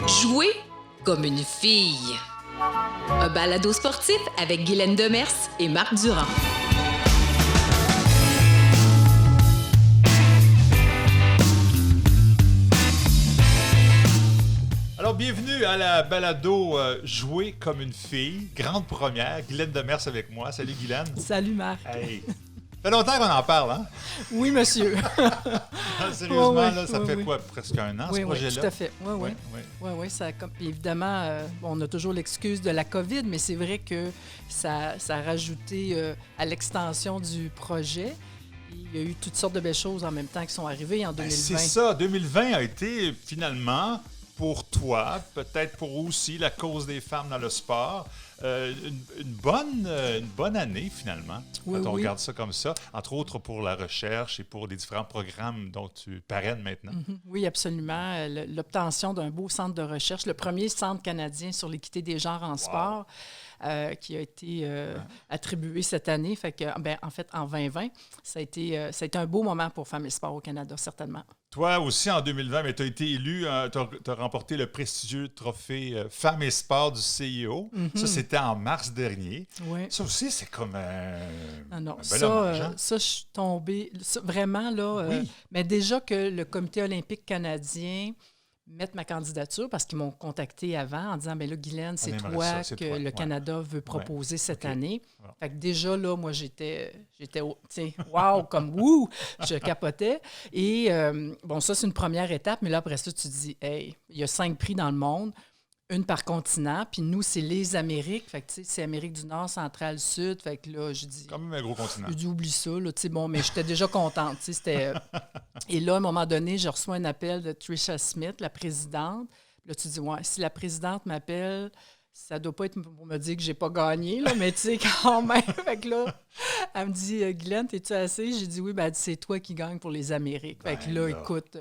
Jouer comme une fille. Un balado sportif avec Guylaine Demers et Marc Durand. Alors, bienvenue à la balado Jouer comme une fille. Grande première. Guylaine Demers avec moi. Salut, Guylaine. Salut, Marc. Hey. Ça fait longtemps qu'on en parle, hein? Oui, monsieur. Sérieusement, oui, là, ça fait quoi? Presque un an, ce projet-là? Oui, tout à fait. Oui, ça, puis évidemment, on a toujours l'excuse de la COVID, mais c'est vrai que ça a rajouté à l'extension du projet. Il y a eu toutes sortes de belles choses en même temps qui sont arrivées en 2020. C'est ça. 2020 a été finalement, pour toi, peut-être pour aussi la cause des femmes dans le sport, une bonne année, finalement, quand on regarde ça comme ça, entre autres pour la recherche et pour les différents programmes dont tu parraines maintenant. Oui, absolument. L'obtention d'un beau centre de recherche, le premier centre canadien sur l'équité des genres en sport, qui a été attribué cette année. Fait que, en fait, en 2020, ça a été un beau moment pour Femmes et Sport au Canada, certainement. Toi aussi, en 2020, mais tu as été élu, tu as remporté le prestigieux trophée Femmes et Sport du CIO. Ça, c'était en mars dernier. Oui. Ça aussi, c'est comme un bel ça, hommage. Hein? Ça, je suis tombée... vraiment, là... Oui. Mais déjà que le Comité olympique canadien mette ma candidature, parce qu'ils m'ont contacté avant en disant, bien là, Guylaine, c'est toi que le Canada veut proposer cette année. Voilà. Fait que déjà, là, moi, j'étais wow, comme wouh, je capotais. Et ça, c'est une première étape, mais là, après ça, tu te dis, hey, il y a 5 prix dans le monde, une par continent, puis nous, c'est les Amériques. Fait que, tu sais, c'est Amérique du Nord, centrale, sud. Fait que là, je dis... Quand même un gros continent. Je dis, oublie ça, là, tu sais, bon, mais j'étais déjà contente, tu sais, c'était... Et là, à un moment donné, je reçois un appel de Tricia Smith, la présidente. Là, tu dis, ouais, si la présidente m'appelle, ça ne doit pas être pour me dire que j'ai pas gagné, là, mais tu sais, quand même. Fait que là, elle me dit, Guylaine, t'es-tu assez? J'ai dit, oui, ben, c'est toi qui gagne pour les Amériques. Fait que là, écoute...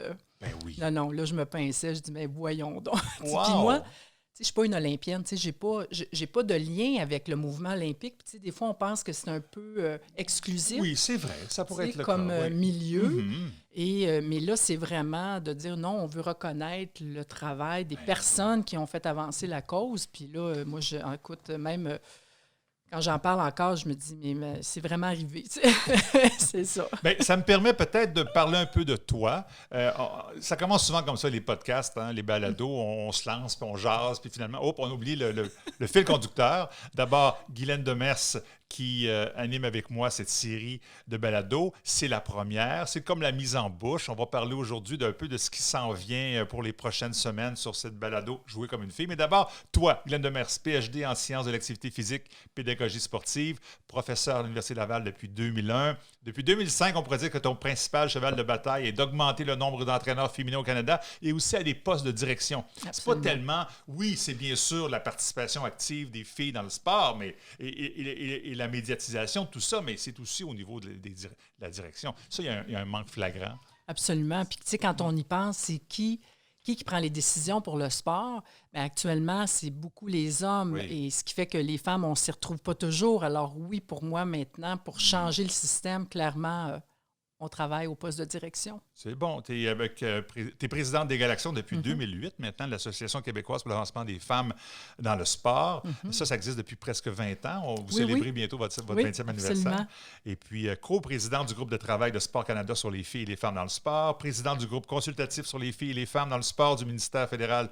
oui. Non, là, je me pinçais, je dis, mais voyons donc. Wow. Puis moi... Je ne suis pas une Olympienne, j'ai pas de lien avec le mouvement olympique. Puis, des fois, on pense que c'est un peu exclusif. Oui, c'est vrai, ça pourrait être le comme cas, milieu. Mais là, c'est vraiment de dire non, on veut reconnaître le travail des personnes qui ont fait avancer la cause. Puis là, moi, écoute, même... Quand j'en parle encore, je me dis, mais c'est vraiment arrivé. C'est ça. Bien, ça me permet peut-être de parler un peu de toi. Ça commence souvent comme ça, les podcasts, hein, les balados. On se lance, puis on jase, puis finalement, on oublie le fil conducteur. D'abord, Guylaine Demers, qui anime avec moi cette série de balados. C'est la première. C'est comme la mise en bouche. On va parler aujourd'hui d'un peu de ce qui s'en vient pour les prochaines semaines sur cette balado « Jouer comme une fille ». Mais d'abord, toi, Guylaine Demers, PhD en sciences de l'activité physique, pédagogie sportive, professeur à l'Université Laval depuis 2001. Depuis 2005, on pourrait dire que ton principal cheval de bataille est d'augmenter le nombre d'entraîneurs féminins au Canada et aussi à des postes de direction. C'est pas tellement... Oui, c'est bien sûr la participation active des filles dans le sport, mais et la médiatisation, tout ça, mais c'est aussi au niveau de la direction. Ça, il y a un manque flagrant. Absolument. Puis, tu sais, quand on y pense, c'est qui prend les décisions pour le sport? Bien, actuellement, c'est beaucoup les hommes. Oui. Et ce qui fait que les femmes, on ne s'y retrouve pas toujours. Alors oui, pour moi, maintenant, pour changer le système, clairement, on travaille au poste de direction. C'est bon. Tu es présidente des Galaxions depuis 2008, maintenant, de l'Association québécoise pour l'avancement des femmes dans le sport. Ça existe depuis presque 20 ans. Vous célébrez bientôt votre 20e anniversaire. Absolument. Et puis, co-présidente du groupe de travail de Sport Canada sur les filles et les femmes dans le sport, présidente du groupe consultatif sur les filles et les femmes dans le sport du ministère fédéral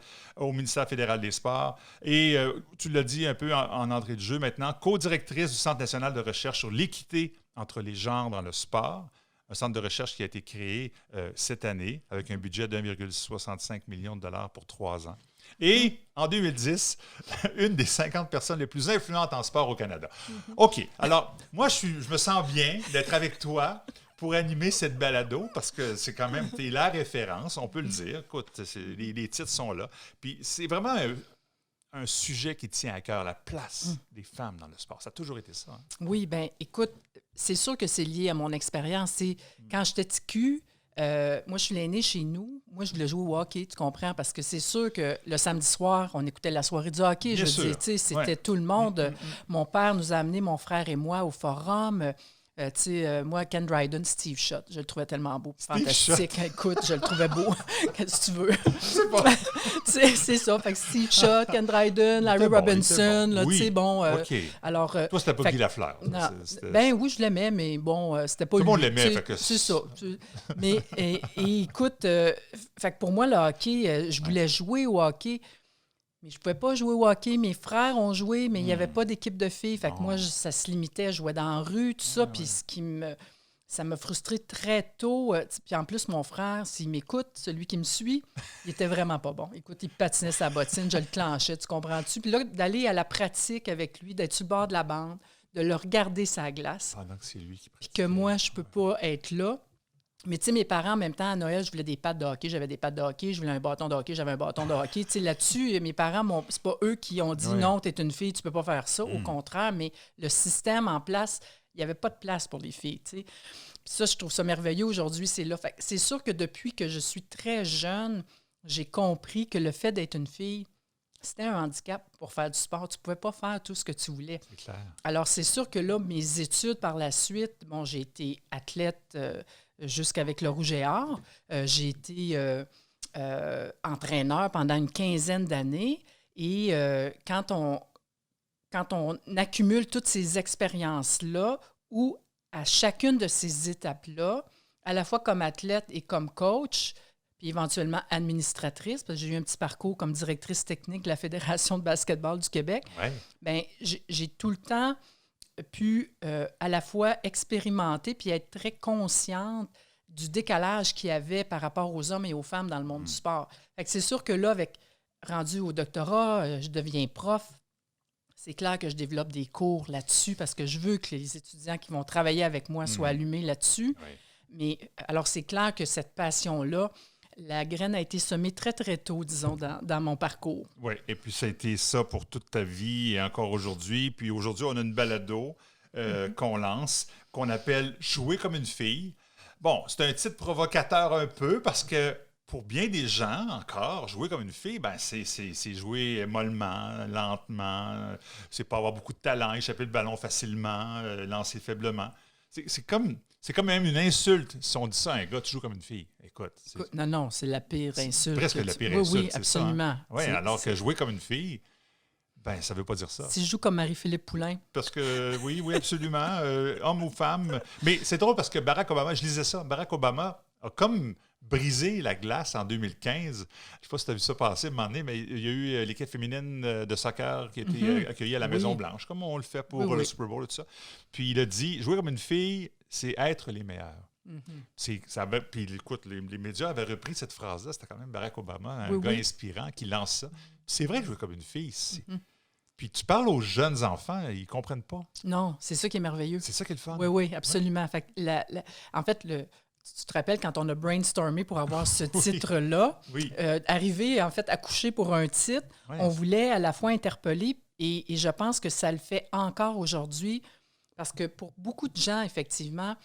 des sports. Et tu l'as dit un peu en entrée de jeu maintenant, co-directrice du Centre national de recherche sur l'équité entre les genres dans le sport. Un centre de recherche qui a été créé cette année avec un budget de 1,65 million de dollars pour 3 ans. Et en 2010, une des 50 personnes les plus influentes en sport au Canada. OK. Alors, moi, je me sens bien d'être avec toi pour animer cette balado parce que c'est quand même, t'es la référence, on peut le dire. Écoute, les titres sont là. Puis c'est vraiment un sujet qui tient à cœur, la place des femmes dans le sport. Ça a toujours été ça. Hein? Oui, bien, écoute, c'est sûr que c'est lié à mon expérience. C'est quand j'étais TQ, moi, je suis l'aînée chez nous. Moi, je voulais jouer au hockey, tu comprends? Parce que c'est sûr que le samedi soir, on écoutait la soirée du hockey. Bien je veux dire, tu sais, c'était tout le monde. Mon père nous a amenés, mon frère et moi, au forum. Moi, Ken Dryden, Steve Schott, je le trouvais tellement beau. Fantastique. Écoute, je le trouvais beau. Qu'est-ce que tu veux? C'est bon. C'est ça. Fait que Steve Schott, Ken Dryden, Larry Robinson. Là, oui. OK. Alors, toi, c'était pas Guy Lafleur. Ben oui, je l'aimais, mais bon, c'était pas lui. Tout le monde l'aimait. C'est ça. Mais écoute, fait que pour moi, le hockey, je voulais jouer au hockey. Mais je ne pouvais pas jouer au hockey. Mes frères ont joué, mais il n'y avait pas d'équipe de filles. Fait que moi, ça se limitait. Je jouais dans la rue, tout ça. Puis ça m'a frustré très tôt. Puis en plus, mon frère, s'il m'écoute, celui qui me suit, il était vraiment pas bon. Écoute, il patinait sa bottine, je le clenchais, tu comprends-tu? Puis là, d'aller à la pratique avec lui, d'être sur le bord de la bande, de le regarder sa glace. Pendant que c'est lui qui pratique. Puis que moi, je peux pas être là. Mais tu sais, mes parents, en même temps, à Noël, je voulais des pattes de hockey, j'avais des pattes de hockey, je voulais un bâton de hockey, j'avais un bâton de hockey. Tu sais, là-dessus, mes parents, c'est pas eux qui ont dit non, t'es une fille, tu peux pas faire ça. Au contraire, mais le système en place, il n'y avait pas de place pour les filles, tu sais. Puis ça, je trouve ça merveilleux aujourd'hui, c'est là. Fait que c'est sûr que depuis que je suis très jeune, j'ai compris que le fait d'être une fille, c'était un handicap pour faire du sport. Tu ne pouvais pas faire tout ce que tu voulais. C'est clair. Alors, c'est sûr que là, mes études par la suite, bon, j'ai été athlète jusqu'avec le Rouge et Or. J'ai été entraîneur pendant une quinzaine d'années. Et quand on accumule toutes ces expériences-là, où à chacune de ces étapes-là, à la fois comme athlète et comme coach, puis éventuellement administratrice, parce que j'ai eu un petit parcours comme directrice technique de la Fédération de basketball du Québec, bien, j'ai tout le temps pu à la fois expérimenter puis être très consciente du décalage qu'il y avait par rapport aux hommes et aux femmes dans le monde du sport. Fait que c'est sûr que là, rendu au doctorat, je deviens prof. C'est clair que je développe des cours là-dessus parce que je veux que les étudiants qui vont travailler avec moi soient allumés là-dessus. Oui. Mais alors, c'est clair que cette passion-là, la graine a été semée très, très tôt, disons, dans mon parcours. Oui, et puis ça a été ça pour toute ta vie et encore aujourd'hui. Puis aujourd'hui, on a une balado qu'on lance, qu'on appelle « Jouer comme une fille ». Bon, c'est un titre provocateur un peu parce que pour bien des gens, encore, jouer comme une fille, ben c'est jouer mollement, lentement, c'est pas avoir beaucoup de talent, échapper le ballon facilement, lancer faiblement. C'est comme même une insulte si on dit ça à un gars, tu joues comme une fille. Écoute. Non, c'est la pire insulte. Presque la pire insulte. Oui, absolument. Ça, hein? Oui, alors que jouer comme une fille, ben ça veut pas dire ça. Si je joue comme Marie-Philippe Poulain. Parce que, oui, absolument. Homme ou femme. Mais c'est drôle parce que Barack Obama, je lisais ça, Barack Obama a comme brisé la glace en 2015. Je ne sais pas si tu as vu ça passer à un moment donné, mais il y a eu l'équipe féminine de soccer qui a été accueillie à la Maison-Blanche, comme on le fait pour le Super Bowl et tout ça. Puis il a dit, jouer comme une fille, c'est être les meilleurs. Puis écoute, les médias avaient repris cette phrase-là. C'était quand même Barack Obama, un gars inspirant qui lance ça. C'est vrai que jouer comme une fille, Puis tu parles aux jeunes enfants, ils ne comprennent pas. Non, c'est ça qui est merveilleux. C'est ça qui est le fun. Oui, absolument. Ouais. Fait que en fait, tu te rappelles quand on a brainstormé pour avoir ce titre-là, arriver en fait à coucher pour un titre, on voulait à la fois interpeller et je pense que ça le fait encore aujourd'hui parce que pour beaucoup de gens, effectivement,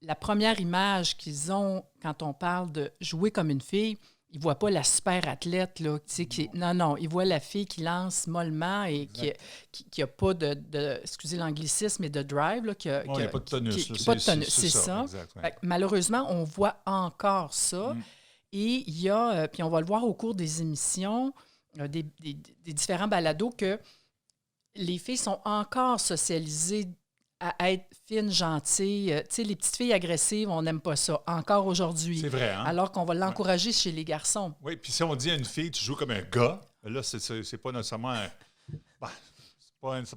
la première image qu'ils ont quand on parle de jouer comme une fille, ils ne voient pas la super athlète, là, non, ils voient la fille qui lance mollement et qui n'a pas de excusez l'anglicisme, mais de drive. Là, il n'y a pas de tonus. C'est ça. Fait que, malheureusement, on voit encore ça. Et il y a, puis on va le voir au cours des émissions, des différents balados, que les filles sont encore socialisées à être fines, gentilles. Tu sais, les petites filles agressives, on n'aime pas ça, encore aujourd'hui. C'est vrai, hein? Alors qu'on va l'encourager chez les garçons. Oui, puis si on dit à une fille, tu joues comme un gars, là, c'est pas nécessairement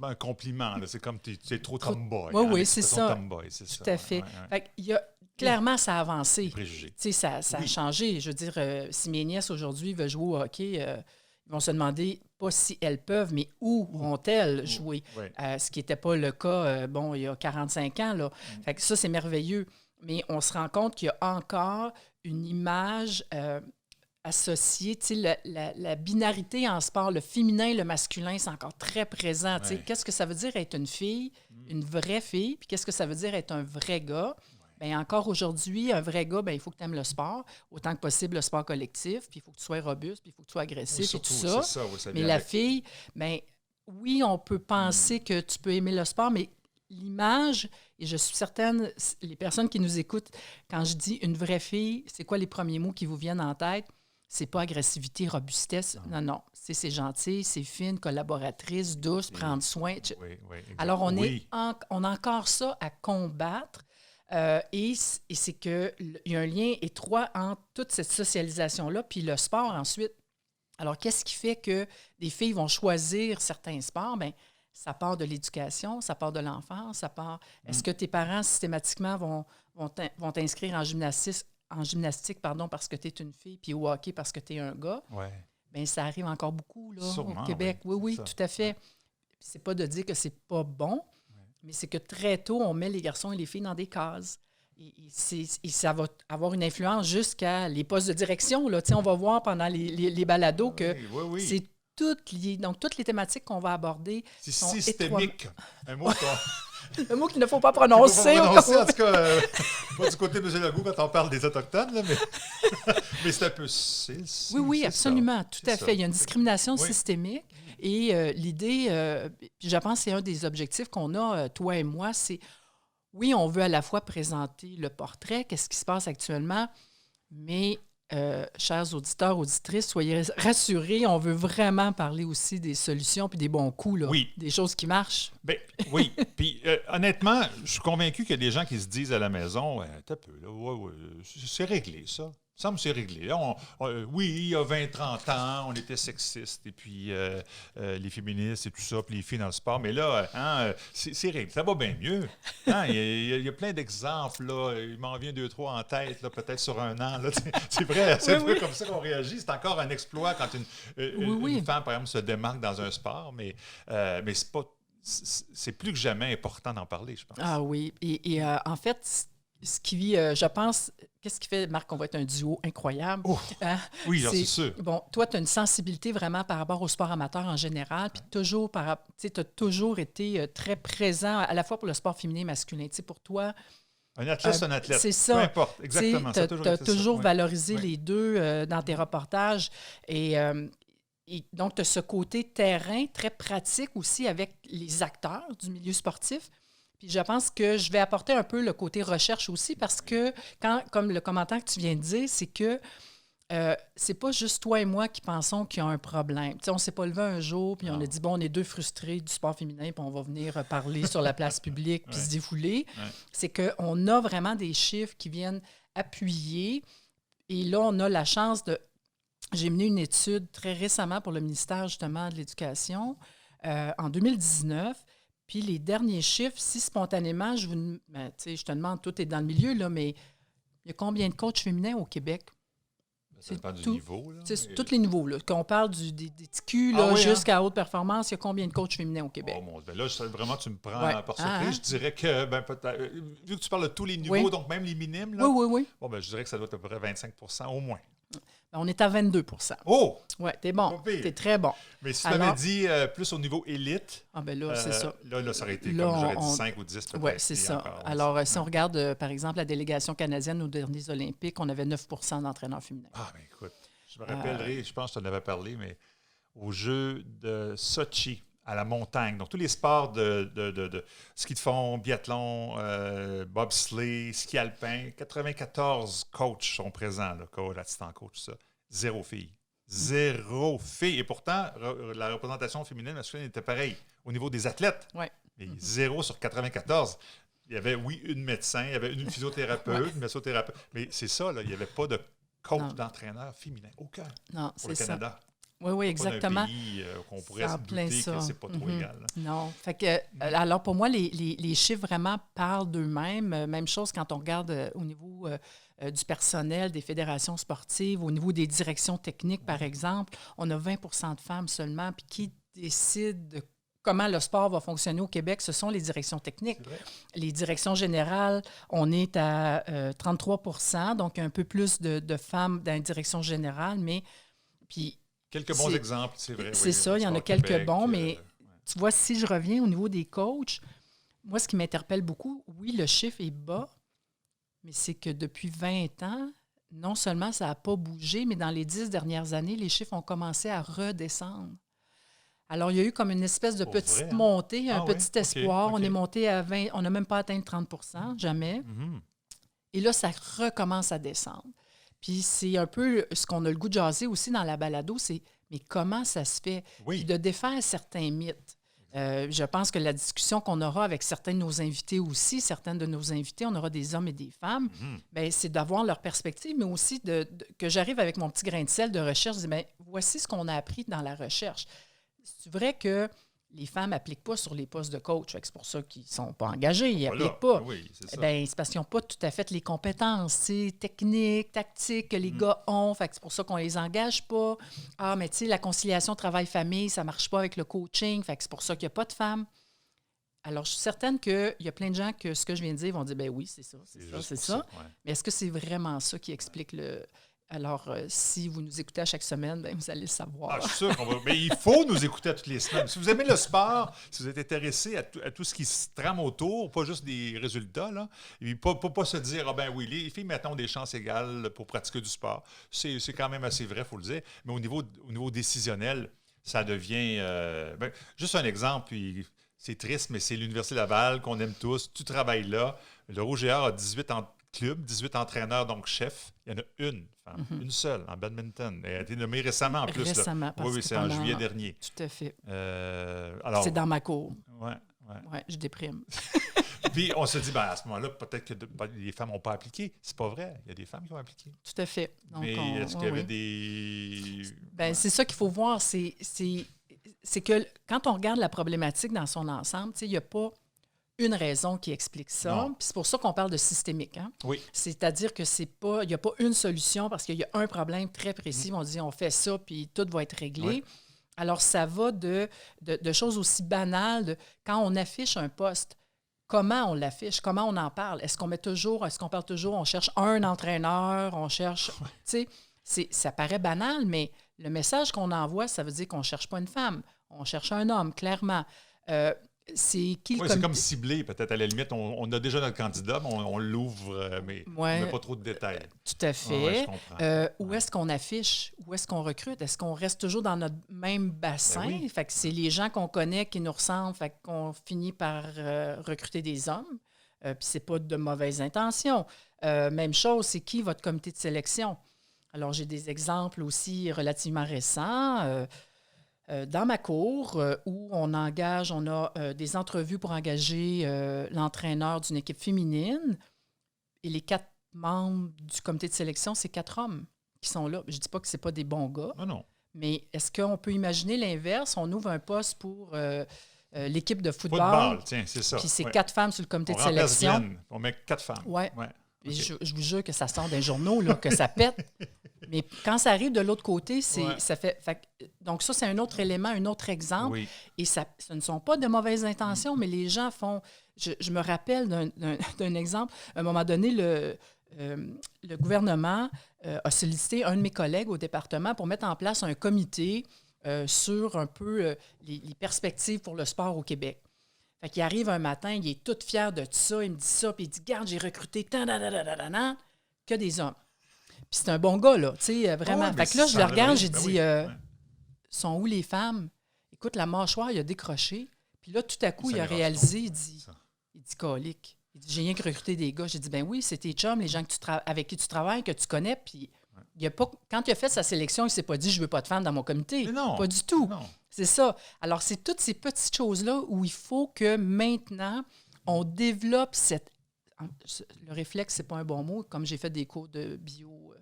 un compliment. Là. C'est comme tu es trop tomboy. Oui, c'est ça. Tomboy, c'est tout à fait. Fait qu'il y a, clairement, ça a avancé. Préjugés. Tu sais, ça a changé. Je veux dire, si mes nièces aujourd'hui veulent jouer au hockey, ils vont se demander pas si elles peuvent, mais où vont-elles jouer? Oui. Ce qui n'était pas le cas, il y a 45 ans. Là. Fait que ça, c'est merveilleux. Mais on se rend compte qu'il y a encore une image associée. Tu sais, la binarité en sport, le féminin, le masculin, c'est encore très présent. Tu sais, qu'est-ce que ça veut dire être une fille, une vraie fille, puis qu'est-ce que ça veut dire être un vrai gars? Bien, encore aujourd'hui, un vrai gars, il faut que tu aimes le sport, autant que possible le sport collectif, puis il faut que tu sois robuste, puis il faut que tu sois agressif surtout, et tout ça. Mais la fille, oui, on peut penser que tu peux aimer le sport, mais l'image, et je suis certaine, les personnes qui nous écoutent, quand je dis une vraie fille, c'est quoi les premiers mots qui vous viennent en tête? C'est pas agressivité, robustesse. Non. C'est gentil, c'est fine, collaboratrice, douce, prendre soin. Oui, alors, on a encore ça à combattre. Et c'est qu'il y a un lien étroit entre toute cette socialisation-là puis le sport ensuite. Alors, qu'est-ce qui fait que des filles vont choisir certains sports? Bien, ça part de l'éducation, ça part de l'enfance, ça part... Est-ce que tes parents, systématiquement, vont t'inscrire en gymnastique parce que tu es une fille, puis au hockey parce que tu es un gars? Oui. Bien, ça arrive encore beaucoup là, sûrement, au Québec. Oui, tout à fait. Ouais. C'est pas de dire que c'est pas bon, mais c'est que très tôt, on met les garçons et les filles dans des cases. Et ça va avoir une influence jusqu'à les postes de direction. Là. On va voir pendant les balados que c'est tout lié. Donc, toutes les thématiques qu'on va aborder sont systémique. Un mot un mot qu'il ne faut pas prononcer. En tout cas, pas du côté de M. Legault quand on parle des Autochtones, là, mais c'est un peu... Oui, absolument. Tout à fait. Il y a une discrimination systémique. Et l'idée, je pense que c'est un des objectifs qu'on a, toi et moi, c'est, oui, on veut à la fois présenter le portrait, qu'est-ce qui se passe actuellement, mais, chers auditeurs, auditrices, soyez rassurés, on veut vraiment parler aussi des solutions puis des bons coups, là, des choses qui marchent. Bien, oui. Puis, honnêtement, je suis convaincu qu'il y a des gens qui se disent à la maison, t'as peu, là, c'est réglé, ça. Ça me semble que c'est réglé. Là, oui, il y a 20-30 ans, on était sexistes, et puis les féministes et tout ça, puis les filles dans le sport. Mais là, c'est réglé. Ça va bien mieux. Il y a plein d'exemples. Là. Il m'en vient 2-3 en tête, là, peut-être sur un an. Là. C'est vrai, c'est un peu comme ça qu'on réagit. C'est encore un exploit quand une femme, par exemple, se démarque dans un sport, mais c'est pas... C'est plus que jamais important d'en parler, je pense. Ah oui. Et en fait, ce qui, je pense, qu'est-ce qui fait, Marc, qu'on va être un duo incroyable? Oui, c'est sûr. Bon, toi, tu as une sensibilité vraiment par rapport au sport amateur en général, puis tu as toujours été très présent, à la fois pour le sport féminin et masculin. Tu sais, pour toi... Un athlète, c'est un athlète. C'est ça. Peu importe, exactement. Tu as toujours valorisé les deux dans tes reportages. Et donc, tu as ce côté terrain très pratique aussi avec les acteurs du milieu sportif. Puis je pense que je vais apporter un peu le côté recherche aussi parce que, comme le commentaire que tu viens de dire, c'est que c'est pas juste toi et moi qui pensons qu'il y a un problème. Tu sais, on s'est pas levé un jour puis on a dit, bon, on est deux frustrés du sport féminin puis on va venir parler sur la place publique puis se défouler. C'est qu'on a vraiment des chiffres qui viennent appuyer. Et là, on a la chance de... J'ai mené une étude très récemment pour le ministère, justement, de l'Éducation en 2019. Puis les derniers chiffres, si spontanément, je te demande, tout est dans le milieu, là, mais il y a combien de coachs féminins au Québec? Ça dépend du niveau. Là, c'est tous les niveaux. Là. Quand on parle des TQ jusqu'à haute performance, il y a combien de coachs féminins au Québec? Oh mon Dieu, là, vraiment, tu me prends par surprise. Je dirais que, peut-être, vu que tu parles de tous les niveaux, donc même les minimes, là, oui. Bon, je dirais que ça doit être à peu près 25% au moins. On est à 22 %. Oh! Oui, t'es bon. T'es très bon. Mais si tu m'avais dit plus au niveau élite, là, c'est ça. Là, ça aurait été comme j'aurais dit 5 ou 10 peut-être. Oui, c'est ça. Alors, si on regarde, par exemple, la délégation canadienne aux derniers Olympiques, on avait 9 % d'entraîneurs féminins. Ah, bien écoute, je me rappellerai, je pense que je t'en avais parlé, mais aux Jeux de Sochi, à la montagne, donc tous les sports de ski de fond, biathlon, bobsleigh, ski alpin, 94 coachs sont présents, là, coach, assistant coach, tout ça. 0 filles. 0 filles. Et pourtant, la représentation féminine masculine était pareille au niveau des athlètes. Ouais. Mais 0 sur 94. Il y avait, une médecin, il y avait une physiothérapeute, une massothérapeute. Mais c'est ça, là, il n'y avait pas de coach d'entraîneur féminin. Aucun. Non, pour le Canada. Oui, exactement. Pas d'un pays qu'on pourrait se douter que c'est pas trop égal. Là. Non. Fait que, alors, pour moi, les chiffres vraiment parlent d'eux-mêmes. Même chose quand on regarde au niveau du personnel des fédérations sportives, au niveau des directions techniques, par exemple. On a 20 % de femmes seulement. Puis qui décide de comment le sport va fonctionner au Québec, ce sont les directions techniques. Les directions générales, on est à 33 %, donc un peu plus de femmes dans les directions générales, mais... Puis, quelques bons exemples, c'est vrai. C'est ça, il y en a quelques bons, mais tu vois, si je reviens au niveau des coachs, moi, ce qui m'interpelle beaucoup, oui, le chiffre est bas, mais c'est que depuis 20 ans, non seulement ça n'a pas bougé, mais dans les 10 dernières années, les chiffres ont commencé à redescendre. Alors, il y a eu comme une espèce de petite montée, un petit espoir. Okay. On est monté à 20, on n'a même pas atteint 30 % jamais. Et là, ça recommence à descendre. Puis c'est un peu ce qu'on a le goût de jaser aussi dans la balado, c'est mais comment ça se fait? Puis de défaire certains mythes. Je pense que la discussion qu'on aura avec certains de nos invités aussi, certaines de nos invités, on aura des hommes et des femmes, bien, c'est d'avoir leur perspective, mais aussi que j'arrive avec mon petit grain de sel de recherche, je dis, bien, voici ce qu'on a appris dans la recherche. C'est vrai que les femmes n'appliquent pas sur les postes de coach. C'est pour ça qu'ils ne sont pas engagés, ils n'appliquent pas. Oui, c'est ça. Bien, c'est parce qu'ils n'ont pas tout à fait les compétences techniques, tactiques que les gars ont. Fait que c'est pour ça qu'on ne les engage pas. Ah, mais tu sais, la conciliation travail-famille, ça ne marche pas avec le coaching. Fait que c'est pour ça qu'il n'y a pas de femmes. Alors, je suis certaine qu'il y a plein de gens que ce que je viens de dire vont dire, ben oui, c'est ça, c'est ça. Ouais. Mais est-ce que c'est vraiment ça qui explique le... Alors, si vous nous écoutez à chaque semaine, bien, vous allez le savoir. Ah, je suis sûr qu'on va... Mais il faut nous écouter à toutes les semaines. Si vous aimez le sport, si vous êtes intéressé à tout ce qui se trame autour, pas juste des résultats, là, et puis pas se dire, ah ben oui, les filles, maintenant, ont des chances égales pour pratiquer du sport. C'est quand même assez vrai, il faut le dire. Mais au niveau décisionnel, ça devient... juste un exemple, puis c'est triste, mais c'est l'Université Laval qu'on aime tous. Tu travailles là. Le Rouge et Or a 18 clubs, 18 entraîneurs, donc chefs. Il y en a une femme, une seule, en badminton. Elle a été nommée récemment, en plus. Récemment, là. Oui, c'est en juillet dernier. Tout à fait. Alors, c'est dans ma cour. Oui. Ouais, je déprime. Puis, on se dit, à ce moment-là, peut-être que les femmes n'ont pas appliqué. C'est pas vrai. Il y a des femmes qui ont appliqué. Tout à fait. Donc, mais est-ce qu'il y avait des... Bien, c'est ça qu'il faut voir. C'est que quand on regarde la problématique dans son ensemble, il n'y a pas une raison qui explique ça. Puis c'est pour ça qu'on parle de systémique. Hein? Oui. C'est-à-dire que il n'y a pas une solution parce qu'il y a un problème très précis. On dit, on fait ça, puis tout va être réglé. Oui. Alors, ça va de choses aussi banales, quand on affiche un poste, comment on l'affiche, comment on en parle. Est-ce qu'on parle toujours, on cherche un entraîneur, on cherche... Tu sais, ça paraît banal, mais le message qu'on envoie, ça veut dire qu'on ne cherche pas une femme, on cherche un homme, clairement. C'est comme ciblé, peut-être à la limite. On a déjà notre candidat, mais on l'ouvre, mais on n'a pas trop de détails. Tout à fait. Où est-ce qu'on affiche? Où est-ce qu'on recrute? Est-ce qu'on reste toujours dans notre même bassin? Ben oui. Fait que c'est les gens qu'on connaît qui nous ressemblent, fait qu'on finit par recruter des hommes. Puis c'est pas de mauvaises intentions. Même chose, c'est qui votre comité de sélection? Alors, j'ai des exemples aussi relativement récents. Dans ma cour, où on a des entrevues pour engager l'entraîneur d'une équipe féminine. Et les 4 membres du comité de sélection, c'est 4 hommes qui sont là. Je ne dis pas que ce n'est pas des bons gars. Non. Mais est-ce qu'on peut imaginer l'inverse? On ouvre un poste pour l'équipe de football. Tiens, c'est ça. Puis c'est 4 femmes sur le comité de sélection. Glenn. On met 4 femmes. Ouais. Okay. Je vous jure que ça sort des journaux, là, que ça pète. Mais quand ça arrive de l'autre côté, ça fait... Donc ça, c'est un autre élément, un autre exemple. Oui. Et ce ne sont pas de mauvaises intentions, mais les gens font... Je me rappelle d'un exemple. À un moment donné, le gouvernement a sollicité un de mes collègues au département pour mettre en place un comité sur un peu les perspectives pour le sport au Québec. Fait qu'il arrive un matin, il est tout fier de tout ça, il me dit ça, puis il dit, garde, j'ai recruté que des hommes. Puis c'est un bon gars, là, tu sais, vraiment. Fait que là, je le regarde, j'ai dit, sont où les femmes? Écoute, la mâchoire, il a décroché. Puis là, tout à coup, il a réalisé, il dit, colique. Il dit, j'ai rien que recruté des gars. J'ai dit, ben oui, c'est tes chums, les gens avec qui tu travailles, que tu connais, puis il a pas, quand il a fait sa sélection, il ne s'est pas dit, je veux pas de femmes dans mon comité. Mais non. Pas du tout. Non. C'est ça. Alors, c'est toutes ces petites choses-là où il faut que maintenant, on développe cette... Le réflexe, c'est pas un bon mot, comme j'ai fait des cours de bio.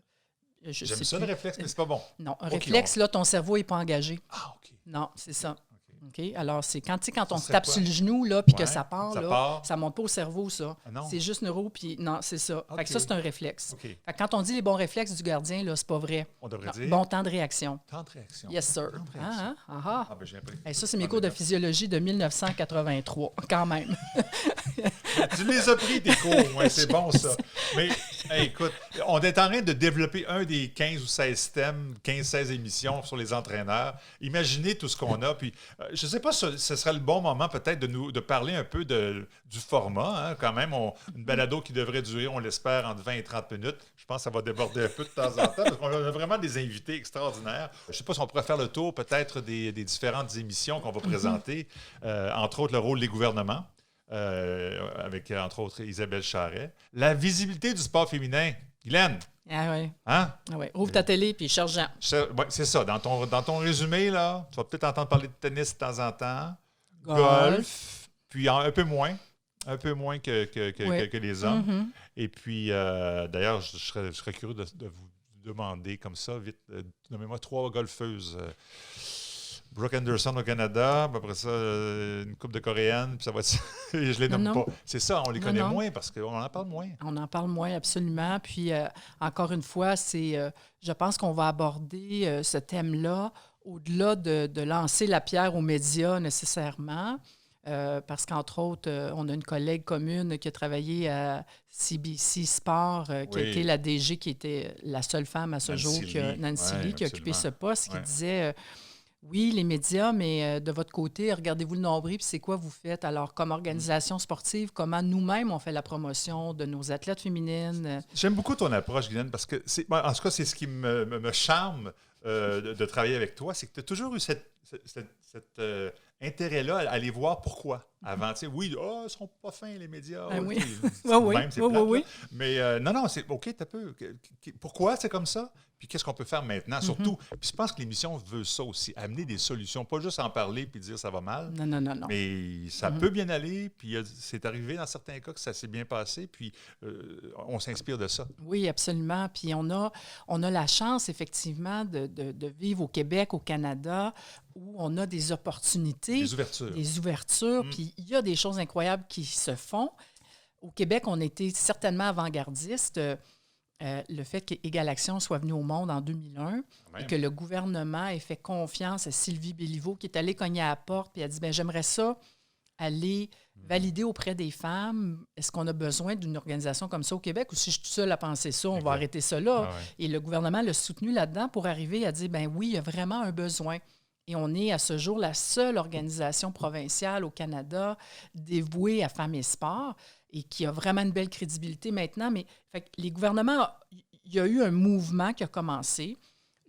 J'aime ça, le réflexe, mais c'est pas bon. Non, un réflexe, là, ton cerveau n'est pas engagé. Ah, OK. Non, c'est ça. OK? Alors, c'est quand on se tape sur le genou, là, puis que ça part, ça ne monte pas au cerveau, ça. Ah, c'est juste neuro, puis non, c'est ça. Okay. Fait que ça, c'est un réflexe. Okay. Fait que quand on dit les bons réflexes du gardien, là, c'est pas vrai. On devrait dire... Bon temps de réaction. Temps de réaction. Yes, sir. Ben, j'ai appris. Ça, c'est mes cours de physiologie de 1983, quand même. Tu les as pris, tes cours. Ouais, c'est bon, ça. Mais Hey, écoute, on est en train de développer un des 15 ou 16 thèmes, 15-16 émissions sur les entraîneurs. Imaginez tout ce qu'on a. Puis, je ne sais pas si ce serait le bon moment peut-être de parler un peu du format. Hein, quand même, une balado qui devrait durer, on l'espère, entre 20 et 30 minutes. Je pense que ça va déborder un peu de temps en temps parce qu'on a vraiment des invités extraordinaires. Je ne sais pas si on pourrait faire le tour peut-être des différentes émissions qu'on va présenter, entre autres le rôle des gouvernements. Avec, entre autres, Isabelle Charret. La visibilité du sport féminin. Guylaine. Ah oui. Hein? Ah ouais. Ouvre ta télé puis cherche Jean. Ouais, c'est ça. Dans ton résumé, là, tu vas peut-être entendre parler de tennis de temps en temps. Golf. Puis un peu moins. Un peu moins que les hommes. Mm-hmm. Et puis, d'ailleurs, je serais curieux de vous demander comme ça, vite, nommez-moi 3 golfeuses. Brooke Anderson au Canada, après ça, une couple de Coréennes, puis ça va être... Je les nomme pas. C'est ça, on les connaît moins parce qu'on en parle moins. On en parle moins, absolument. Puis, encore une fois, je pense qu'on va aborder ce thème-là au-delà de lancer la pierre aux médias nécessairement, parce qu'entre autres, on a une collègue commune qui a travaillé à CBC Sport, qui a été la DG, qui était la seule femme à ce jour, Nancy Lee, qui a occupé ce poste, qui disait... Oui, les médias, mais de votre côté, regardez-vous le nombril, puis c'est quoi vous faites? Alors, comme organisation sportive, comment nous-mêmes on fait la promotion de nos athlètes féminines? J'aime beaucoup ton approche, Guylaine, parce que, en tout cas, c'est ce qui me charme de travailler avec toi, c'est que tu as toujours eu cet intérêt-là à aller voir pourquoi. Avant, tu sais, oui, ils ne sont pas fins, les médias. Oui. Oui. Mais non, c'est OK, t'as peu. Pourquoi c'est comme ça? Puis qu'est-ce qu'on peut faire maintenant? Surtout, puis je pense que l'émission veut ça aussi, amener des solutions, pas juste en parler puis dire ça va mal. Non. Mais ça peut bien aller, puis c'est arrivé dans certains cas que ça s'est bien passé, puis on s'inspire de ça. Oui, absolument. Puis on a la chance, effectivement, de vivre au Québec, au Canada, où on a des opportunités. Des ouvertures. Puis il y a des choses incroyables qui se font. Au Québec, on était certainement avant-gardiste. Le fait qu'Égal Action soit venu au monde en 2001 et que le gouvernement ait fait confiance à Sylvie Béliveau qui est allée cogner à la porte et a dit « j'aimerais ça aller valider auprès des femmes. Est-ce qu'on a besoin d'une organisation comme ça au Québec ou si je suis toute seule à penser ça, on va arrêter ça là? » Et le gouvernement l'a soutenu là-dedans pour arriver à dire « oui, il y a vraiment un besoin. » Et on est à ce jour la seule organisation provinciale au Canada dévouée à femmes et sport et qui a vraiment une belle crédibilité maintenant. Mais les gouvernements, il y a eu un mouvement qui a commencé.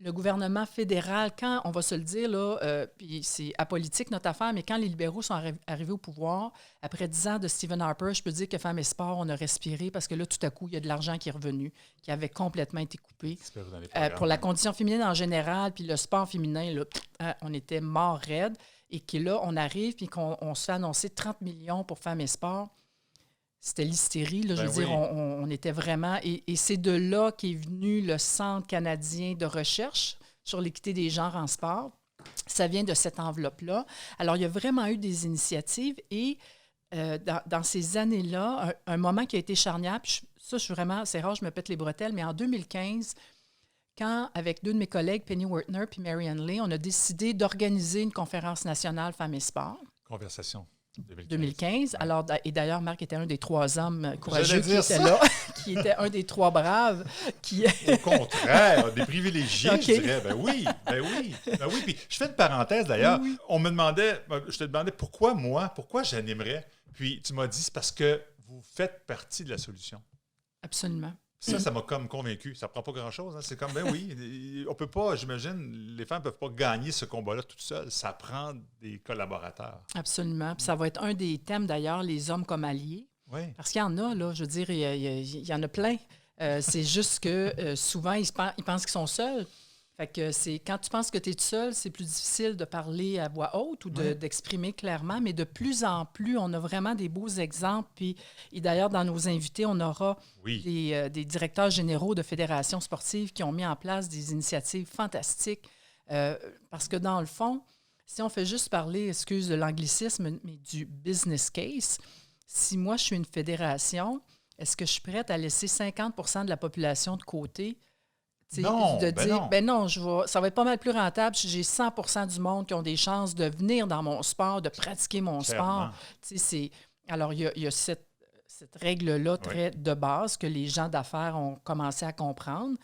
Le gouvernement fédéral, quand, on va se le dire, là, puis c'est apolitique notre affaire, mais quand les libéraux sont arrivés au pouvoir, après 10 ans de Stephen Harper, je peux dire que Femmes et Sport, on a respiré parce que là, tout à coup, il y a de l'argent qui est revenu, qui avait complètement été coupé. Pour la condition féminine en général, puis le sport féminin, là, on était mort raide. Et que là, on arrive, puis qu'on se fait annoncer 30 millions pour Femmes et Sport. C'était l'hystérie, là, je veux dire, on était vraiment... Et c'est de là qu'est venu le Centre canadien de recherche sur l'équité des genres en sport. Ça vient de cette enveloppe-là. Alors, il y a vraiment eu des initiatives et dans ces années-là, un moment qui a été charnière, puis ça, je suis vraiment... C'est rare, je me pète les bretelles, mais en 2015, quand, avec 2 de mes collègues, Penny Wertner puis Marianne Lee, on a décidé d'organiser une conférence nationale Femmes et Sport. Conversation. 2015. Alors, et d'ailleurs, Marc était un des 3 hommes courageux qui était là, qui était un des 3 braves. Au contraire, des privilégiés, je dirais. Ben oui. Puis je fais une parenthèse d'ailleurs. Oui. Je te demandais pourquoi j'animerais. Puis tu m'as dit, c'est parce que vous faites partie de la solution. Absolument. Ça m'a comme convaincu. Ça ne prend pas grand-chose. Hein. C'est comme, on peut pas, j'imagine, les femmes ne peuvent pas gagner ce combat-là toutes seules. Ça prend des collaborateurs. Absolument. Puis ça va être un des thèmes, d'ailleurs, les hommes comme alliés. Oui. Parce qu'il y en a, là, je veux dire, il y en a plein. C'est juste que souvent, ils pensent qu'ils sont seuls. Fait que quand tu penses que tu es tout seul, c'est plus difficile de parler à voix haute ou d'exprimer clairement, mais de plus en plus, on a vraiment des beaux exemples. Et d'ailleurs, dans nos invités, on aura des directeurs généraux de fédérations sportives qui ont mis en place des initiatives fantastiques. Parce que dans le fond, si on fait juste parler, excuse de l'anglicisme, mais du business case, si moi, je suis une fédération, est-ce que je suis prête à laisser 50 % de la population de côté? Non, ça va être pas mal plus rentable si j'ai 100 % du monde qui ont des chances de venir dans mon sport, de pratiquer mon sport. Alors, il y a cette règle-là très de base que les gens d'affaires ont commencé à comprendre,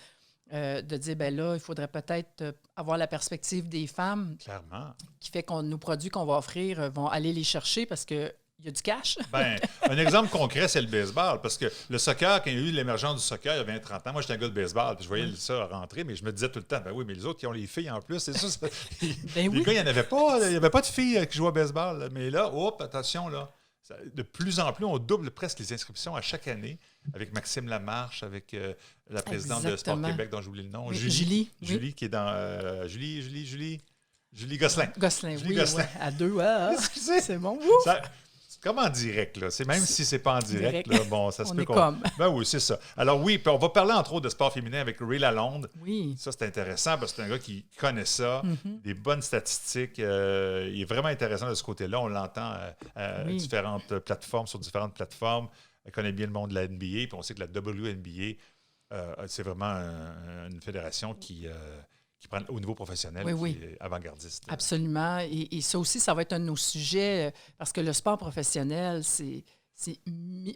de dire, bien là, il faudrait peut-être avoir la perspective des femmes. Clairement. Qui fait que nos produits qu'on va offrir vont aller les chercher parce que il y a du cash. Bien, un exemple concret, c'est le baseball. Parce que le soccer, quand il y a eu l'émergence du soccer il y a 20-30 ans, moi, j'étais un gars de baseball, puis je voyais ça rentrer, mais je me disais tout le temps, ben oui, mais les autres qui ont les filles en plus, c'est ça. Les gars, il n'y en avait pas. Il n'y avait pas de filles qui jouaient au baseball. Là. Mais là, attention, là. De plus en plus, on double presque les inscriptions à chaque année avec Maxime Lamarche, avec la présidente de Sport Québec, dont j'oublie le nom. Oui, Julie, qui est dans... Julie Gosselin. Gosselin. À deux, excusez. C'est bon. C'est comme en direct, là. C'est même si c'est pas en direct, là, bon, ça se peut qu'on... Comme. Ben oui, c'est ça. Alors oui, puis on va parler entre autres de sport féminin avec Ray Lalonde. Oui. Ça, c'est intéressant parce que c'est un gars qui connaît ça, des bonnes statistiques. Il est vraiment intéressant de ce côté-là. On l'entend différentes plateformes, sur différentes plateformes. Elle connaît bien le monde de la NBA, puis on sait que la WNBA, c'est vraiment une fédération qui prend au niveau professionnel, qui est avant-gardiste. Absolument. Et ça aussi, ça va être un de nos sujets, parce que le sport professionnel, c'est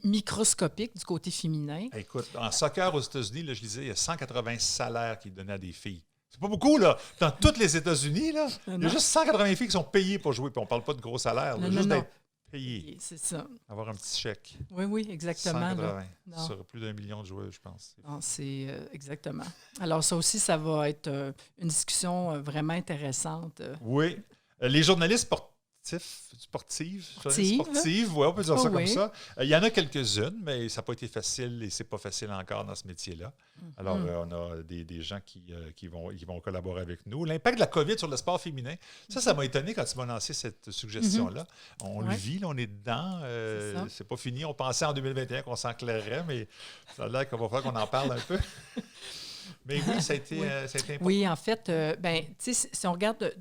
microscopique du côté féminin. Écoute, en soccer aux États-Unis, là, je disais, il y a 180 salaires qui donnent à des filles. C'est pas beaucoup, là. Dans tous les États-Unis, là, il y a juste 180 filles qui sont payées pour jouer, puis on parle pas de gros salaires, là, juste d'être payées. C'est ça. Avoir un petit chèque. Oui, exactement. 180 sur plus d'1 million de joueurs, je pense. Non, c'est exactement. Alors ça aussi, ça va être une discussion vraiment intéressante. Oui. Les journalistes sportives, oui, on peut dire ça comme ça. Il y en a quelques-unes, mais ça n'a pas été facile et c'est pas facile encore dans ce métier-là. Alors, on a des gens qui vont collaborer avec nous. L'impact de la COVID sur le sport féminin, ça m'a étonné quand tu m'as lancé cette suggestion-là. On le vit, là, on est dedans. C'est pas fini. On pensait en 2021 qu'on s'enclairerait, mais ça a l'air qu'on va falloir qu'on en parle un peu. Mais oui, ça a été important. Oui, en fait, si on regarde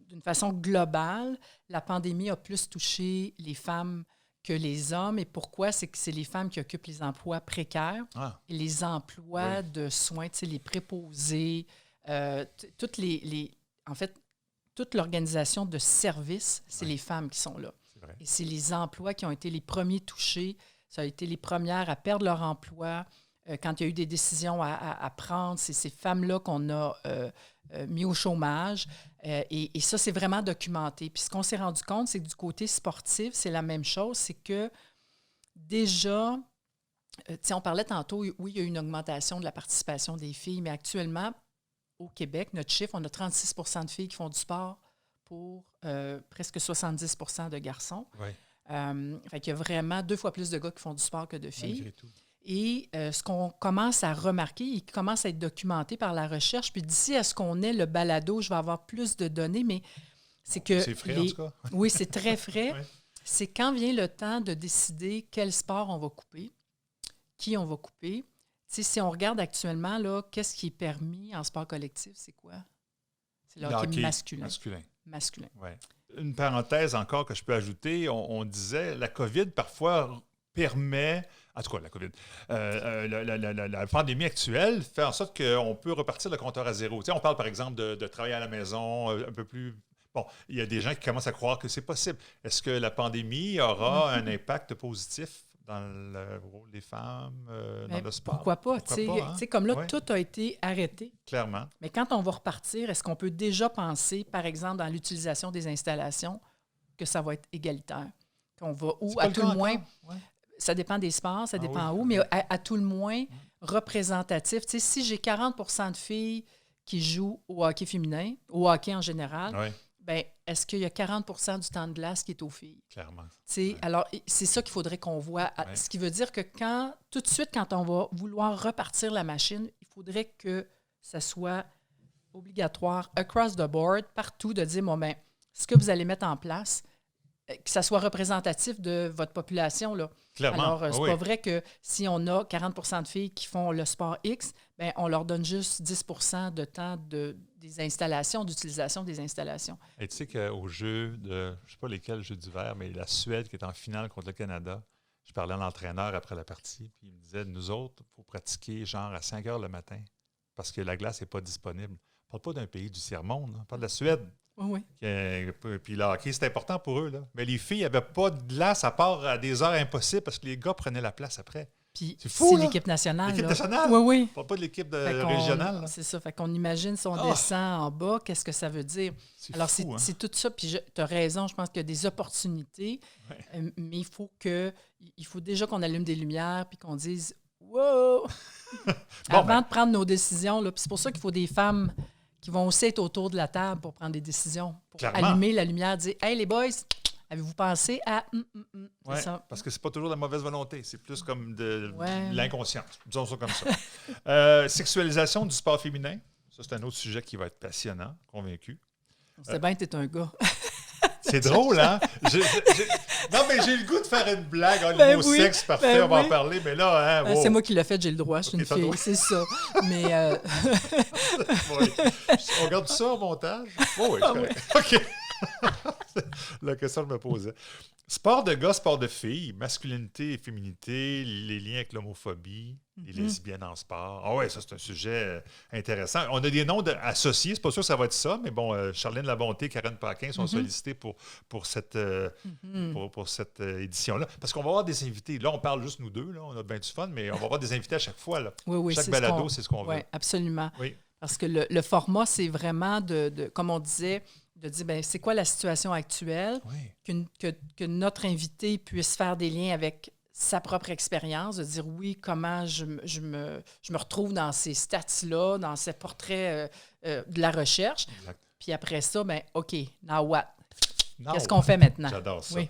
d'une façon globale, la pandémie a plus touché les femmes que les hommes. Et pourquoi? C'est que c'est les femmes qui occupent les emplois précaires et les emplois de soins, les préposés, toute l'organisation de services, c'est les femmes qui sont là. Et c'est les emplois qui ont été les premiers touchés. Ça a été les premières à perdre leur emploi. Quand il y a eu des décisions à prendre, c'est ces femmes-là qu'on a mis au chômage. Et ça, c'est vraiment documenté. Puis ce qu'on s'est rendu compte, c'est que du côté sportif, c'est la même chose. C'est que déjà, on parlait tantôt, oui, il y a eu une augmentation de la participation des filles, mais actuellement, au Québec, notre chiffre, on a 36 % de filles qui font du sport pour presque 70 % de garçons. Oui. Fait qu'il y a vraiment 2 fois plus de gars qui font du sport que de filles. Malgré tout. Et ce qu'on commence à remarquer, il commence à être documenté par la recherche, puis d'ici à ce qu'on ait le balado, je vais avoir plus de données, mais c'est que... C'est frais, en tout cas. Oui, c'est très frais. C'est quand vient le temps de décider quel sport on va couper, qui on va couper. Si on regarde actuellement, là, qu'est-ce qui est permis en sport collectif, c'est quoi? C'est le hockey masculin. Ouais. Une parenthèse encore que je peux ajouter, on disait, la COVID, parfois, permet... En tout cas, la COVID. La pandémie actuelle fait en sorte qu'on peut repartir le compteur à zéro. On parle, par exemple, de travailler à la maison un peu plus... Bon, il y a des gens qui commencent à croire que c'est possible. Est-ce que la pandémie aura un impact positif dans le rôle des femmes, dans le sport? Pourquoi pas? Comme là, tout a été arrêté. Clairement. Mais quand on va repartir, est-ce qu'on peut déjà penser, par exemple, dans l'utilisation des installations, que ça va être égalitaire? Qu'on va, ou à tout le moins... Ça dépend des sports, ça dépend où, mais à tout le moins représentatif. Si j'ai 40 % de filles qui jouent au hockey féminin, au hockey en général, ben, est-ce qu'il y a 40 % du temps de glace qui est aux filles? Clairement. Alors, c'est ça qu'il faudrait qu'on voit. Ce qui veut dire que tout de suite, quand on va vouloir repartir la machine, il faudrait que ça soit obligatoire, across the board, partout, de dire, ce que vous allez mettre en place, que ça soit représentatif de votre population, là. Clairement. Alors, c'est pas vrai que si on a 40 % de filles qui font le sport X, bien, on leur donne juste 10 % de temps des installations, d'utilisation des installations. Et tu sais qu'au jeu de, je ne sais pas lesquels jeux d'hiver, mais la Suède qui est en finale contre le Canada, je parlais à l'entraîneur après la partie, puis il me disait, nous autres, il faut pratiquer genre à 5 heures le matin parce que la glace n'est pas disponible. On ne parle pas d'un pays du tiers-monde, on parle de la Suède. Oui. Puis le hockey, c'était important pour eux. Là. Mais les filles n'avaient pas de glace à part à des heures impossibles parce que les gars prenaient la place après. Puis c'est fou, c'est l'équipe nationale. L'équipe nationale? Oui. On parle pas de l'équipe régionale. C'est ça. Fait qu'on imagine si on descend en bas, qu'est-ce que ça veut dire? Alors, fou, c'est tout ça. Puis tu as raison, je pense qu'il y a des opportunités, mais il faut déjà qu'on allume des lumières puis qu'on dise « Wow! » Avant de prendre nos décisions. Là. Puis c'est pour ça qu'il faut des femmes qui vont aussi être autour de la table pour prendre des décisions, pour allumer la lumière, dire « Hey, les boys! » Avez-vous pensé à... Oui, parce que c'est pas toujours de la mauvaise volonté. C'est plus comme de l'inconscience. Disons ça comme ça. Sexualisation du sport féminin. Ça, c'est un autre sujet qui va être passionnant, convaincu. C'est bien que t'es un gars. C'est drôle, hein? Non, mais j'ai le goût de faire une blague. Le mot sexe, parfait, on va en parler. Mais là, hein, c'est moi qui l'ai fait, j'ai le droit. Je suis une fille, c'est ça. Mais... On garde ça au montage? Oui, OK. La question que je me posais. Sport de gars, sport de filles, masculinité et féminité, les liens avec l'homophobie, les lesbiennes en sport. Ah ouais, ça, c'est un sujet intéressant. On a des noms associés, c'est pas sûr que ça va être ça, mais bon, Charlène Labonté, Karen Paquin sont sollicités pour cette édition-là. Parce qu'on va avoir des invités. Là, on parle juste nous deux, là, on a bien du fun, mais on va avoir des invités à chaque fois. Là. Oui, chaque balado, c'est ce qu'on veut. Oui, absolument. Oui. Parce que le format, c'est vraiment de comme on disait, de dire, ben c'est quoi la situation actuelle, que notre invité puisse faire des liens avec sa propre expérience, de dire, oui, comment je me retrouve dans ces stats-là, dans ces portraits de la recherche. Exact. Puis après ça, ben OK, now what? Qu'est-ce qu'on fait maintenant? J'adore ça. Oui.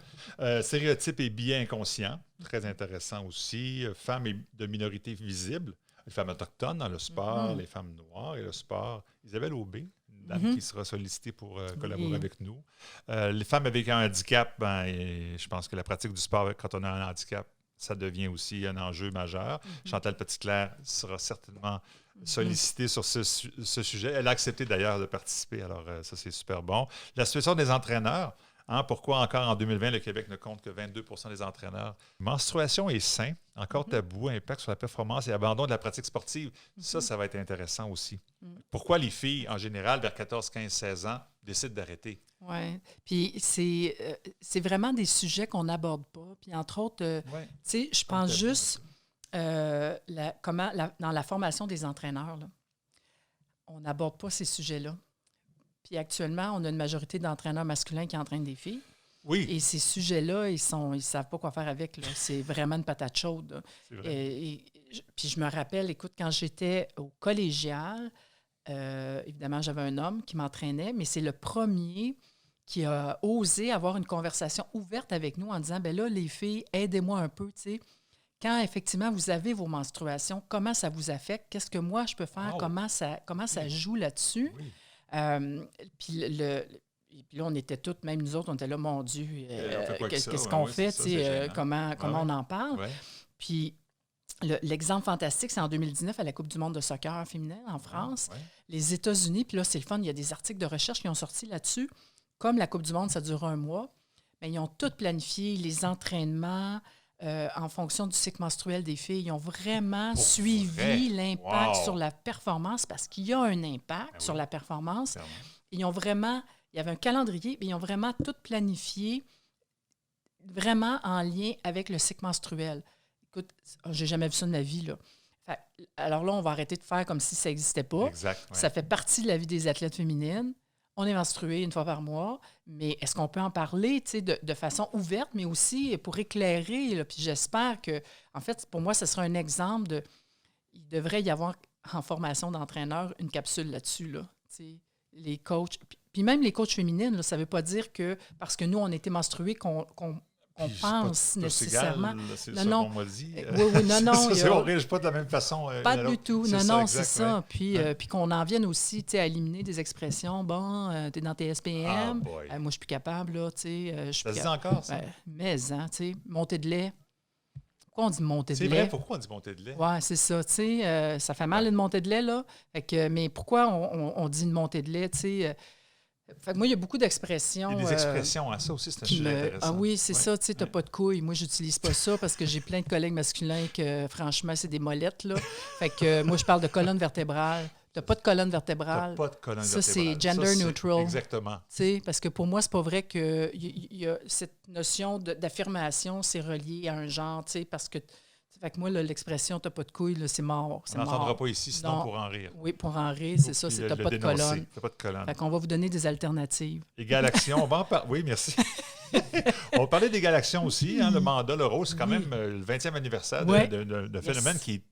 Stéréotypes et biais inconscients, très intéressant aussi. Femmes de minorités visibles, les femmes autochtones dans le sport, les femmes noires et le sport. Isabelle Aubé, une dame qui sera sollicitée pour collaborer avec nous. Les femmes avec un handicap, je pense que la pratique du sport quand on a un handicap, ça devient aussi un enjeu majeur. Chantal Petitclerc sera certainement sollicitée sur ce sujet. Elle a accepté d'ailleurs de participer, alors ça, c'est super bon. La situation des entraîneurs. Pourquoi encore en 2020, le Québec ne compte que 22 % des entraîneurs? Menstruation et sein, encore tabou, impact sur la performance et abandon de la pratique sportive. Ça va être intéressant aussi. Pourquoi les filles, en général, vers 14, 15, 16 ans, décident d'arrêter? Oui. Puis c'est vraiment des sujets qu'on n'aborde pas. Puis entre autres, tu sais, je pense juste dans la formation des entraîneurs, là, on n'aborde pas ces sujets-là. Puis actuellement, on a une majorité d'entraîneurs masculins qui entraînent des filles. Oui. Et ces sujets-là, ils savent pas quoi faire avec. Là. C'est vraiment une patate chaude. C'est vrai. Puis je me rappelle, écoute, quand j'étais au collégial, évidemment, j'avais un homme qui m'entraînait, mais c'est le premier qui a osé avoir une conversation ouverte avec nous en disant, bien là, les filles, aidez-moi un peu, tu sais. Quand effectivement vous avez vos menstruations, comment ça vous affecte? Qu'est-ce que moi je peux faire? Comment ça joue là-dessus? Oui. Puis là, on était toutes, même nous autres, on était là, mon Dieu, qu'est-ce qu'on fait? Comment on en parle? Ouais. Puis l'exemple fantastique, c'est en 2019 à la Coupe du monde de soccer féminin en France. Ouais. Les États-Unis, puis là, c'est le fun, il y a des articles de recherche qui ont sorti là-dessus. Comme la Coupe du monde, ça dure 1 mois, mais ils ont tout planifié, les entraînements en fonction du cycle menstruel des filles. Ils ont vraiment suivi l'impact sur la performance parce qu'il y a un impact sur la performance. Ils ont vraiment, il y avait un calendrier, mais ils ont vraiment tout planifié vraiment en lien avec le cycle menstruel. Écoute, j'ai jamais vu ça de ma vie, là. Alors là, on va arrêter de faire comme si ça n'existait pas. Exact, Ça fait partie de la vie des athlètes féminines. On est menstrué 1 fois par mois, mais est-ce qu'on peut en parler de façon ouverte, mais aussi pour éclairer? Là, puis j'espère que, en fait, pour moi, ce sera un exemple de... Il devrait y avoir en formation d'entraîneur une capsule là-dessus. Là, les coachs, puis même les coachs féminines, là, ça ne veut pas dire que parce que nous, on était menstrués qu'on pense nécessairement. C'est ça qu'on m'a dit. Oui, non. On ne réagit pas de la même façon. Pas du tout. Non, c'est ça. Puis qu'on en vienne aussi à éliminer des expressions. Bon, tu es dans tes SPM. Moi, je suis plus capable. Là, ça se dit encore, ça? Mais, montée de lait. Pourquoi on dit montée de lait? C'est vrai, pourquoi on dit montée de lait? Oui, c'est ça. Ça fait mal une montée de lait, là. Mais pourquoi on dit une montée de lait, Fait que moi, il y a beaucoup d'expressions. Il y a des expressions, ça aussi, c'est un sujet intéressant. Ah oui, c'est ça, tu n'as pas de couilles. Moi, j'utilise pas ça parce que j'ai plein de collègues masculins que, franchement, c'est des molettes, là. Fait que moi, je parle de colonne vertébrale. Tu n'as pas de colonne vertébrale. Tu n'as pas de colonne vertébrale. Ça, c'est gender neutral. Exactement. Parce que pour moi, c'est pas vrai que y a cette notion d'affirmation, c'est relié à un genre, parce que... Fait que moi, l'expression « t'as pas de couilles », c'est mort. On n'entendra pas ici, sinon pour en rire. Oui, pour en rire, c'est ça, c'est « t'as pas de colonne ». T'as pas de colonne. Fait qu'on va vous donner des alternatives. Égal Action, on va en parler. Oui, merci. On va parler d'Égal Action aussi, le mandat, le rôle. C'est quand même le 20e anniversaire d'un phénomène qui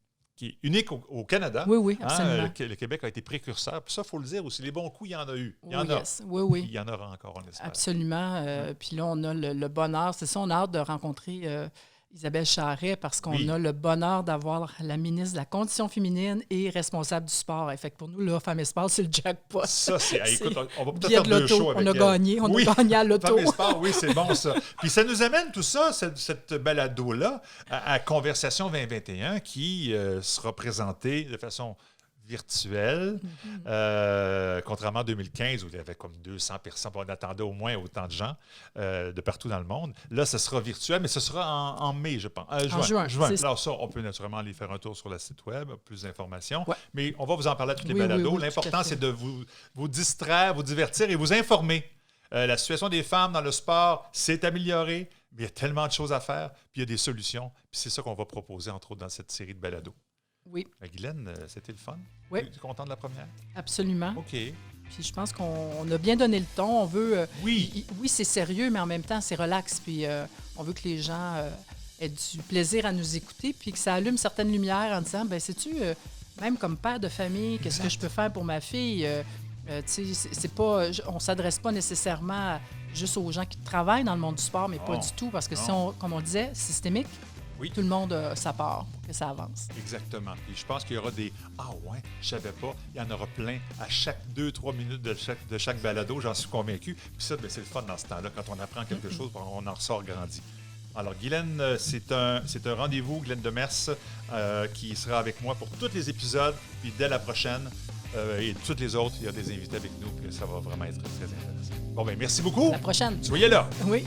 est unique au Canada. Oui, absolument. Le Québec a été précurseur. Puis ça, il faut le dire aussi, les bons coups, il y en a eu. Il y en a. Oui. Il y en aura encore, on espère. Absolument. Puis là, on a le bonheur. C'est ça, on a hâte de rencontrer Isabelle Charret parce qu'on a le bonheur d'avoir la ministre de la Condition féminine et responsable du sport. Fait que pour nous, là, Femmes et Sport, c'est le jackpot. Ça, écoute, on va peut-être faire 2 shows avec on a gagné à l'auto. Femmes et Sport, oui, c'est bon ça. Puis ça nous amène tout ça, cette balado-là, à Conversation 2021 qui sera présentée de façon virtuelle, contrairement à 2015 où il y avait comme 200 personnes, on attendait au moins autant de gens de partout dans le monde. Là, ce sera virtuel, mais ce sera en mai, je pense. Juin. Alors ça, on peut naturellement aller faire un tour sur le site web, plus d'informations. Ouais. Mais on va vous en parler à toutes les balados. L'important, c'est de vous distraire, vous divertir et vous informer. La situation des femmes dans le sport s'est améliorée, mais il y a tellement de choses à faire, puis il y a des solutions. Puis c'est ça qu'on va proposer, entre autres, dans cette série de balados. Oui. Guylaine, c'était le fun? Oui. Tu es content de la première? Absolument. OK. Puis je pense qu'on a bien donné le ton. On veut... oui, c'est sérieux, mais en même temps, c'est relax. Puis on veut que les gens aient du plaisir à nous écouter, puis que ça allume certaines lumières en disant, ben sais-tu, même comme père de famille, qu'est-ce que je peux faire pour ma fille? C'est pas... On ne s'adresse pas nécessairement juste aux gens qui travaillent dans le monde du sport, mais pas du tout, parce que si on, comme on disait, systémique, tout le monde a sa part pour que ça avance. Exactement. Et je pense qu'il y aura des « Ah ouais, je savais pas ». Il y en aura plein à chaque 2-3 minutes de chaque balado, j'en suis convaincu. Puis ça, c'est le fun dans ce temps-là. Quand on apprend quelque chose, on en ressort grandi. Alors, Guylaine, c'est un rendez-vous, Guylaine Demers, qui sera avec moi pour tous les épisodes. Puis dès la prochaine, et toutes les autres, il y a des invités avec nous. Puis ça va vraiment être très, très intéressant. Bon, bien, merci beaucoup. À la prochaine. Soyez là. Oui.